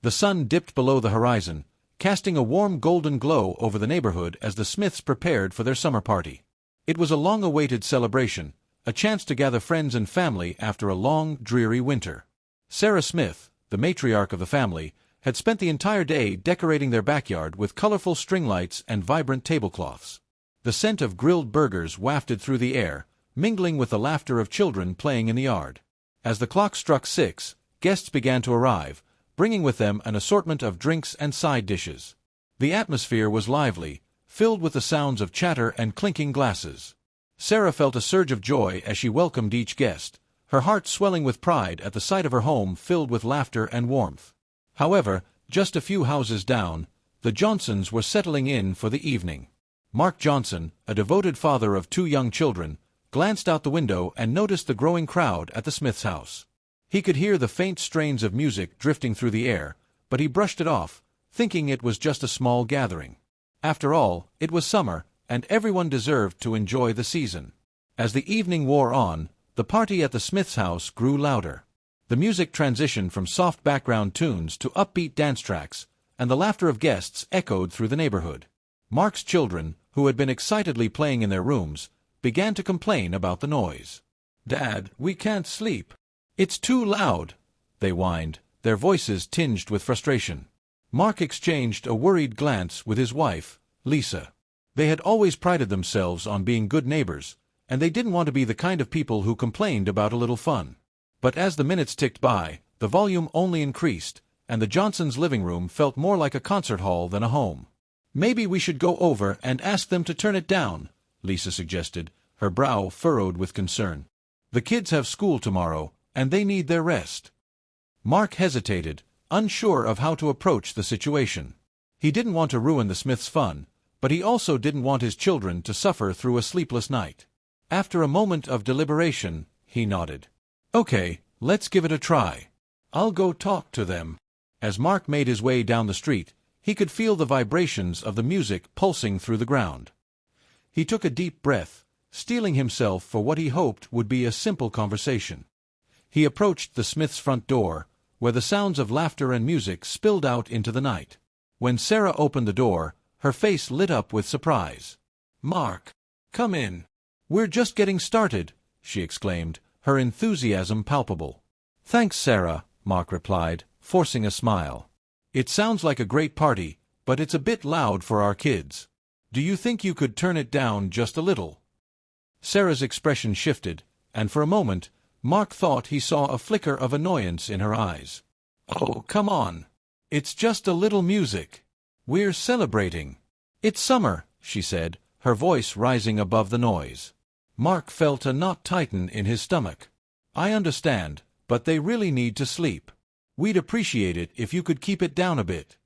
The sun dipped below the horizon, casting a warm golden glow over the neighborhood as the Smiths prepared for their summer party. It was a long-awaited celebration, a chance to gather friends and family after a long, dreary winter. Sarah Smith, the matriarch of the family, had spent the entire day decorating their backyard with colorful string lights and vibrant tablecloths. The scent of grilled burgers wafted through the air, mingling with the laughter of children playing in the yard. As the clock struck 6, guests began to arrive, bringing with them an assortment of drinks and side dishes. The atmosphere was lively, filled with the sounds of chatter and clinking glasses. Sarah felt a surge of joy as she welcomed each guest, her heart swelling with pride at the sight of her home filled with laughter and warmth. However, just a few houses down, the Johnsons were settling in for the evening. Mark Johnson, a devoted father of 2 young children, glanced out the window and noticed the growing crowd at the Smiths' house. He could hear the faint strains of music drifting through the air, but he brushed it off, thinking it was just a small gathering. After all, it was summer, and everyone deserved to enjoy the season. As the evening wore on, the party at the Smiths' house grew louder. The music transitioned from soft background tunes to upbeat dance tracks, and the laughter of guests echoed through the neighborhood. Mark's children, who had been excitedly playing in their rooms, began to complain about the noise. "Dad, we can't sleep. It's too loud," they whined, their voices tinged with frustration. Mark exchanged a worried glance with his wife, Lisa. They had always prided themselves on being good neighbors, and they didn't want to be the kind of people who complained about a little fun. But as the minutes ticked by, the volume only increased, and the Johnsons' living room felt more like a concert hall than a home. "Maybe we should go over and ask them to turn it down," Lisa suggested, her brow furrowed with concern. "The kids have school tomorrow, and they need their rest." Mark hesitated, unsure of how to approach the situation. He didn't want to ruin the Smiths' fun, but he also didn't want his children to suffer through a sleepless night. After a moment of deliberation, he nodded. "Okay, let's give it a try. I'll go talk to them." As Mark made his way down the street, he could feel the vibrations of the music pulsing through the ground. He took a deep breath, steeling himself for what he hoped would be a simple conversation. He approached the Smiths' front door, where the sounds of laughter and music spilled out into the night. When Sarah opened the door, her face lit up with surprise. "Mark, come in. We're just getting started," she exclaimed, her enthusiasm palpable. "Thanks, Sarah," Mark replied, forcing a smile. "It sounds like a great party, but it's a bit loud for our kids. Do you think you could turn it down just a little?" Sarah's expression shifted, and for a moment, Mark thought he saw a flicker of annoyance in her eyes. "Oh, come on. It's just a little music. We're celebrating." "It's summer," she said, her voice rising above the noise. Mark felt a knot tighten in his stomach. "I understand, but they really need to sleep. We'd appreciate it if you could keep it down a bit."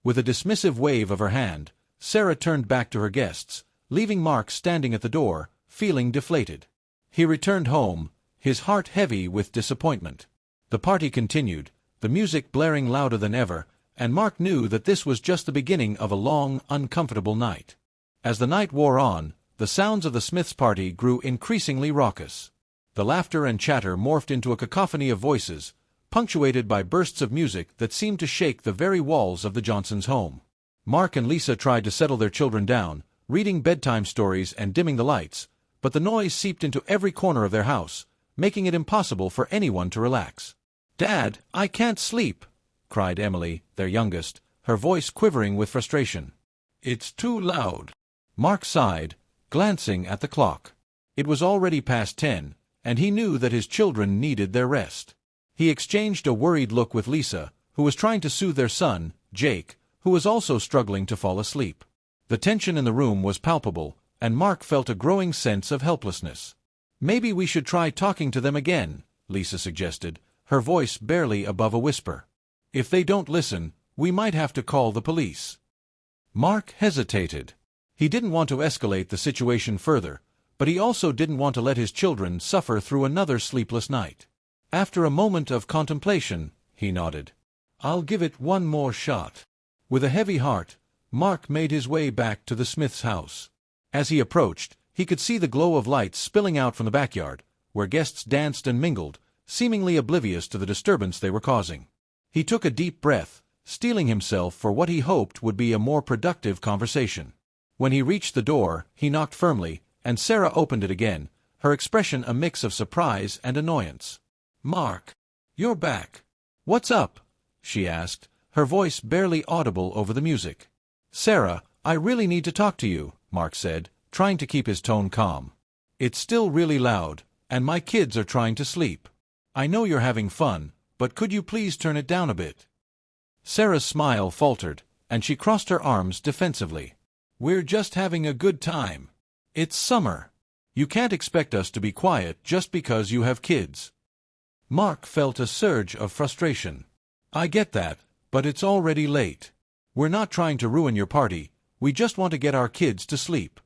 With a dismissive wave of her hand, Sarah turned back to her guests, leaving Mark standing at the door, feeling deflated. He returned home, his heart heavy with disappointment. The party continued, the music blaring louder than ever, and Mark knew that this was just the beginning of a long, uncomfortable night. As the night wore on, the sounds of the Smiths' party grew increasingly raucous. The laughter and chatter morphed into a cacophony of voices, punctuated by bursts of music that seemed to shake the very walls of the Johnsons' home. Mark and Lisa tried to settle their children down, reading bedtime stories and dimming the lights, but the noise seeped into every corner of their house, making it impossible for anyone to relax. "Dad, I can't sleep," cried Emily, their youngest, her voice quivering with frustration. "It's too loud." Mark sighed, glancing at the clock. It was already past 10, and he knew that his children needed their rest. He exchanged a worried look with Lisa, who was trying to soothe their son, Jake, who was also struggling to fall asleep. The tension in the room was palpable, and Mark felt a growing sense of helplessness. "Maybe we should try talking to them again," Lisa suggested, her voice barely above a whisper. "If they don't listen, we might have to call the police." Mark hesitated. He didn't want to escalate the situation further, but he also didn't want to let his children suffer through another sleepless night. After a moment of contemplation, he nodded. "I'll give it one more shot." With a heavy heart, Mark made his way back to the Smiths' house. As he approached, he could see the glow of lights spilling out from the backyard, where guests danced and mingled, seemingly oblivious to the disturbance they were causing. He took a deep breath, steeling himself for what he hoped would be a more productive conversation. When he reached the door, he knocked firmly, and Sarah opened it again, her expression a mix of surprise and annoyance. "Mark, you're back. What's up?" she asked, her voice barely audible over the music. "Sarah, I really need to talk to you," Mark said, trying to keep his tone calm. "It's still really loud, and my kids are trying to sleep. I know you're having fun, but could you please turn it down a bit?" Sarah's smile faltered, and she crossed her arms defensively. "We're just having a good time. It's summer. You can't expect us to be quiet just because you have kids." Mark felt a surge of frustration. "I get that, but it's already late. We're not trying to ruin your party, we just want to get our kids to sleep."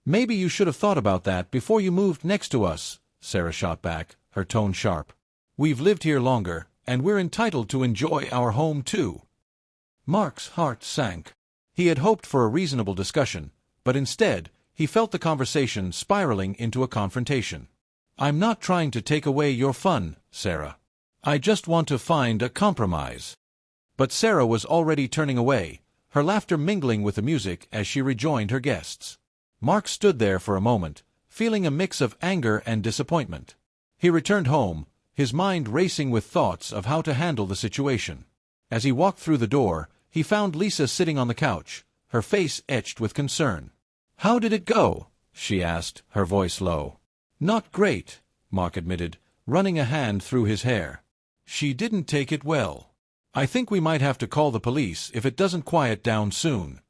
"Maybe you should have thought about that before you moved next to us," Sarah shot back, her tone sharp. "We've lived here longer, and we're entitled to enjoy our home too." Mark's heart sank. He had hoped for a reasonable discussion, but instead, he felt the conversation spiraling into a confrontation. "I'm not trying to take away your fun, Sarah. I just want to find a compromise." But Sarah was already turning away, her laughter mingling with the music as she rejoined her guests. Mark stood there for a moment, feeling a mix of anger and disappointment. He returned home, his mind racing with thoughts of how to handle the situation. As he walked through the door, he found Lisa sitting on the couch, her face etched with concern. "How did it go?" she asked, her voice low. "Not great," Mark admitted, running a hand through his hair. "She didn't take it well. I think we might have to call the police if it doesn't quiet down soon."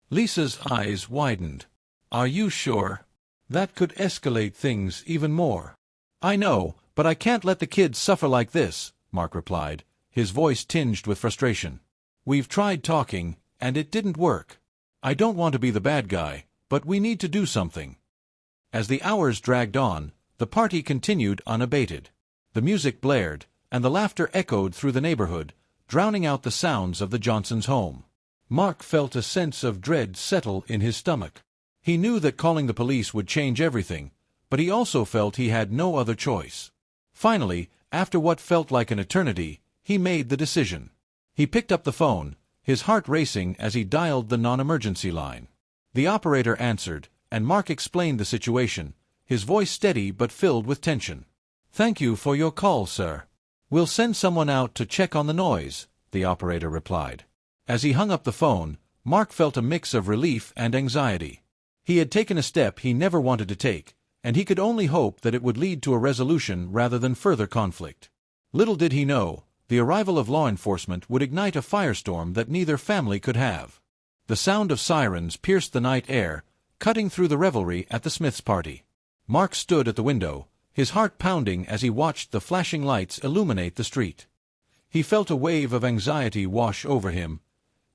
Lisa's eyes widened. "Are you sure? That could escalate things even more." "I know, but I can't let the kids suffer like this," Mark replied, his voice tinged with frustration. "We've tried talking, and it didn't work. I don't want to be the bad guy, but we need to do something." As the hours dragged on, the party continued unabated. The music blared, and the laughter echoed through the neighborhood, drowning out the sounds of the Johnsons' home. Mark felt a sense of dread settle in his stomach. He knew that calling the police would change everything, but he also felt he had no other choice. Finally, after what felt like an eternity, he made the decision. He picked up the phone, his heart racing as he dialed the non-emergency line. The operator answered, and Mark explained the situation, his voice steady but filled with tension. "Thank you for your call, sir. We'll send someone out to check on the noise," the operator replied. As he hung up the phone, Mark felt a mix of relief and anxiety. He had taken a step he never wanted to take, and he could only hope that it would lead to a resolution rather than further conflict. Little did he know, the arrival of law enforcement would ignite a firestorm that neither family could have. The sound of sirens pierced the night air, cutting through the revelry at the Smiths' party. Mark stood at the window, his heart pounding as he watched the flashing lights illuminate the street. He felt a wave of anxiety wash over him.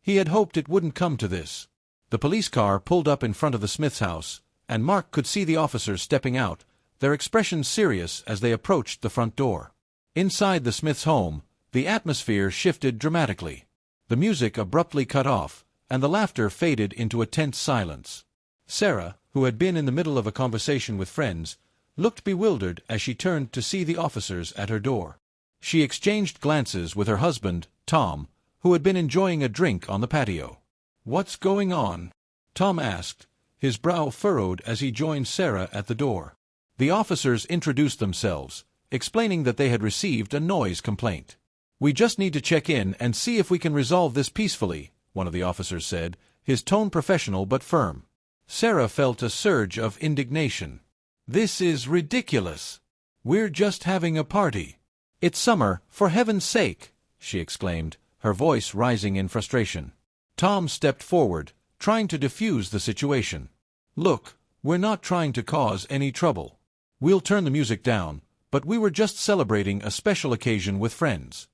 He had hoped it wouldn't come to this. The police car pulled up in front of the Smiths' house, and Mark could see the officers stepping out, their expressions serious as they approached the front door. Inside the Smiths' home, the atmosphere shifted dramatically. The music abruptly cut off, and the laughter faded into a tense silence. Sarah, who had been in the middle of a conversation with friends, looked bewildered as she turned to see the officers at her door. She exchanged glances with her husband, Tom, who had been enjoying a drink on the patio. "What's going on?" Tom asked, his brow furrowed as he joined Sarah at the door. The officers introduced themselves, explaining that they had received a noise complaint. "We just need to check in and see if we can resolve this peacefully," one of the officers said, his tone professional but firm. Sarah felt a surge of indignation. "This is ridiculous. We're just having a party." "It's summer, for heaven's sake!" she exclaimed, her voice rising in frustration. Tom stepped forward, trying to defuse the situation. "Look, we're not trying to cause any trouble. We'll turn the music down, but we were just celebrating a special occasion with friends."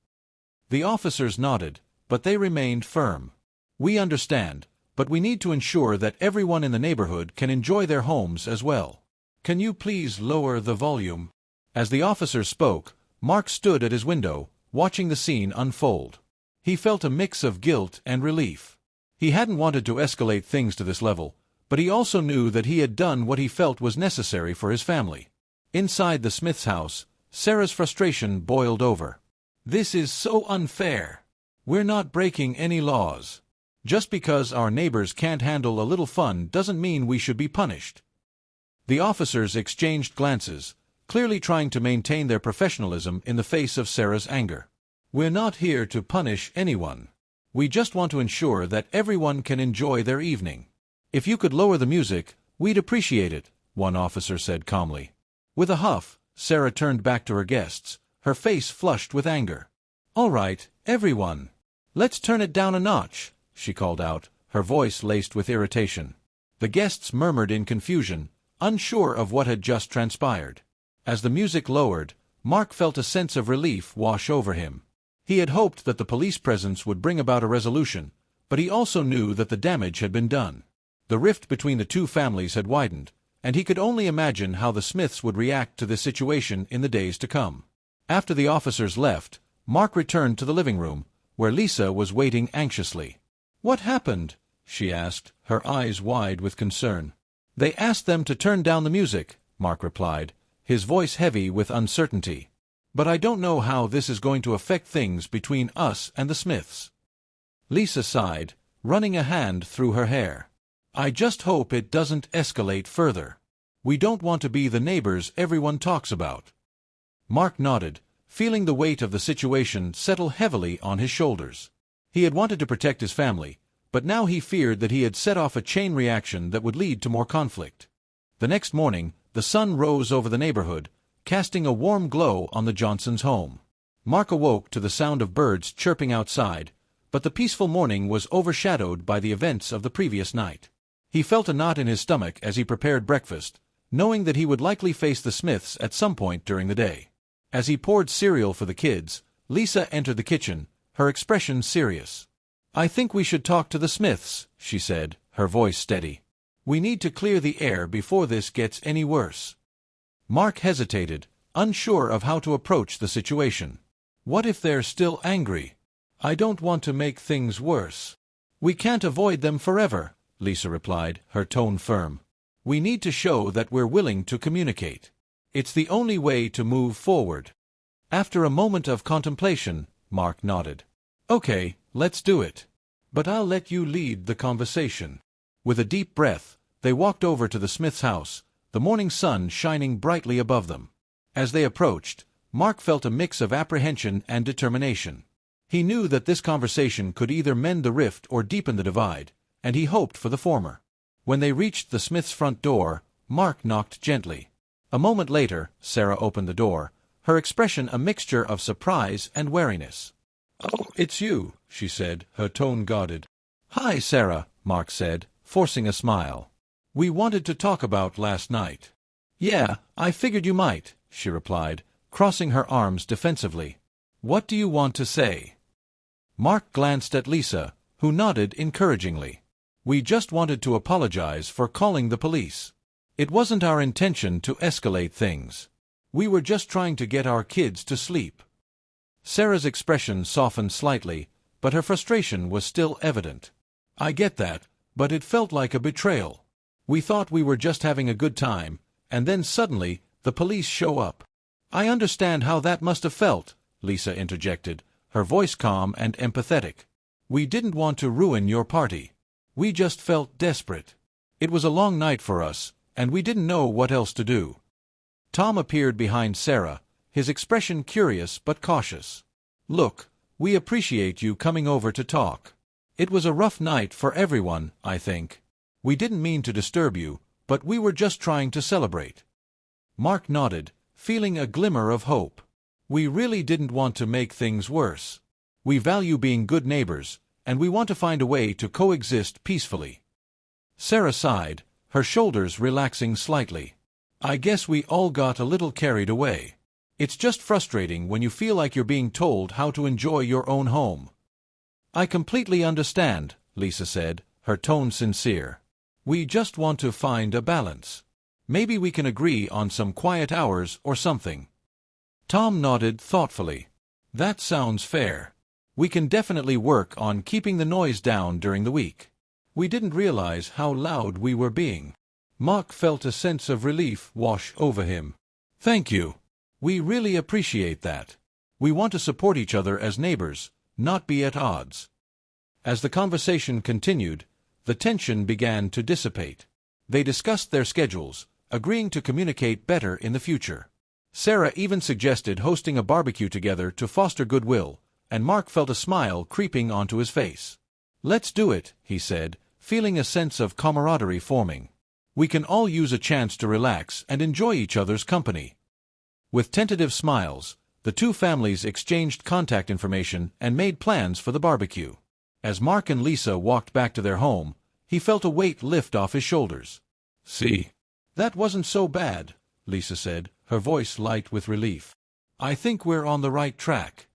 The officers nodded, but they remained firm. "We understand, but we need to ensure that everyone in the neighborhood can enjoy their homes as well. Can you please lower the volume?" As the officers spoke, Mark stood at his window, watching the scene unfold. He felt a mix of guilt and relief. He hadn't wanted to escalate things to this level, but he also knew that he had done what he felt was necessary for his family. Inside the Smiths' house, Sarah's frustration boiled over. "This is so unfair. We're not breaking any laws. Just because our neighbors can't handle a little fun doesn't mean we should be punished." The officers exchanged glances, clearly trying to maintain their professionalism in the face of Sarah's anger. "We're not here to punish anyone. We just want to ensure that everyone can enjoy their evening. If you could lower the music, we'd appreciate it," one officer said calmly. With a huff, Sarah turned back to her guests, her face flushed with anger. "All right, everyone. Let's turn it down a notch," she called out, her voice laced with irritation. The guests murmured in confusion, unsure of what had just transpired. As the music lowered, Mark felt a sense of relief wash over him. He had hoped that the police presence would bring about a resolution, but he also knew that the damage had been done. The rift between the two families had widened, and he could only imagine how the Smiths would react to this situation in the days to come. After the officers left, Mark returned to the living room, where Lisa was waiting anxiously. "What happened?" she asked, her eyes wide with concern. "They asked them to turn down the music," Mark replied, his voice heavy with uncertainty. "But I don't know how this is going to affect things between us and the Smiths." Lisa sighed, running a hand through her hair. "I just hope it doesn't escalate further. We don't want to be the neighbors everyone talks about." Mark nodded, feeling the weight of the situation settle heavily on his shoulders. He had wanted to protect his family, but now he feared that he had set off a chain reaction that would lead to more conflict. The next morning, the sun rose over the neighborhood, casting a warm glow on the Johnsons' home. Mark awoke to the sound of birds chirping outside, but the peaceful morning was overshadowed by the events of the previous night. He felt a knot in his stomach as he prepared breakfast, knowing that he would likely face the Smiths at some point during the day. As he poured cereal for the kids, Lisa entered the kitchen, her expression serious. "I think we should talk to the Smiths," she said, her voice steady. "We need to clear the air before this gets any worse." Mark hesitated, unsure of how to approach the situation. "What if they're still angry? I don't want to make things worse." "We can't avoid them forever," Lisa replied, her tone firm. "We need to show that we're willing to communicate. It's the only way to move forward." After a moment of contemplation, Mark nodded. "Okay, let's do it. But I'll let you lead the conversation." With a deep breath, they walked over to the Smiths' house, the morning sun shining brightly above them. As they approached, Mark felt a mix of apprehension and determination. He knew that this conversation could either mend the rift or deepen the divide, and he hoped for the former. When they reached the Smiths' front door, Mark knocked gently. A moment later, Sarah opened the door, her expression a mixture of surprise and wariness. "Oh, it's you," she said, her tone guarded. "Hi, Sarah," Mark said, forcing a smile. "We wanted to talk about last night." "Yeah, I figured you might," she replied, crossing her arms defensively. "What do you want to say?" Mark glanced at Lisa, who nodded encouragingly. "We just wanted to apologize for calling the police. It wasn't our intention to escalate things. We were just trying to get our kids to sleep." Sarah's expression softened slightly, but her frustration was still evident. "I get that, but it felt like a betrayal. We thought we were just having a good time, and then suddenly, the police show up." "I understand how that must have felt," Lisa interjected, her voice calm and empathetic. "We didn't want to ruin your party. We just felt desperate. It was a long night for us, and we didn't know what else to do." Tom appeared behind Sarah, his expression curious but cautious. "Look, we appreciate you coming over to talk. It was a rough night for everyone, I think. We didn't mean to disturb you, but we were just trying to celebrate." Mark nodded, feeling a glimmer of hope. "We really didn't want to make things worse. We value being good neighbors, and we want to find a way to coexist peacefully." Sarah sighed, her shoulders relaxing slightly. "I guess we all got a little carried away. It's just frustrating when you feel like you're being told how to enjoy your own home." "I completely understand," Lisa said, her tone sincere. "We just want to find a balance. Maybe we can agree on some quiet hours or something." Tom nodded thoughtfully. "That sounds fair. We can definitely work on keeping the noise down during the week. We didn't realize how loud we were being." Mark felt a sense of relief wash over him. "Thank you. We really appreciate that. We want to support each other as neighbors, not be at odds. As the conversation continued, the tension began to dissipate. They discussed their schedules, agreeing to communicate better in the future. Sarah even suggested hosting a barbecue together to foster goodwill, and Mark felt a smile creeping onto his face. "Let's do it," he said, feeling a sense of camaraderie forming. "We can all use a chance to relax and enjoy each other's company." With tentative smiles, the two families exchanged contact information and made plans for the barbecue. As Mark and Lisa walked back to their home, he felt a weight lift off his shoulders. "See, that wasn't so bad," Lisa said, her voice light with relief. "I think we're on the right track."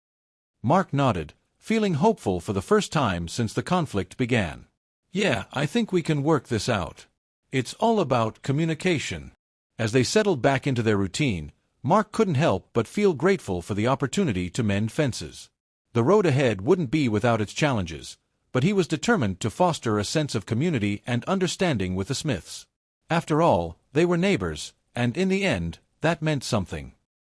Mark nodded, feeling hopeful for the first time since the conflict began. "Yeah, I think we can work this out. It's all about communication." As they settled back into their routine, Mark couldn't help but feel grateful for the opportunity to mend fences. The road ahead wouldn't be without its challenges, but he was determined to foster a sense of community and understanding with the Smiths. After all, they were neighbors, and in the end, that meant something.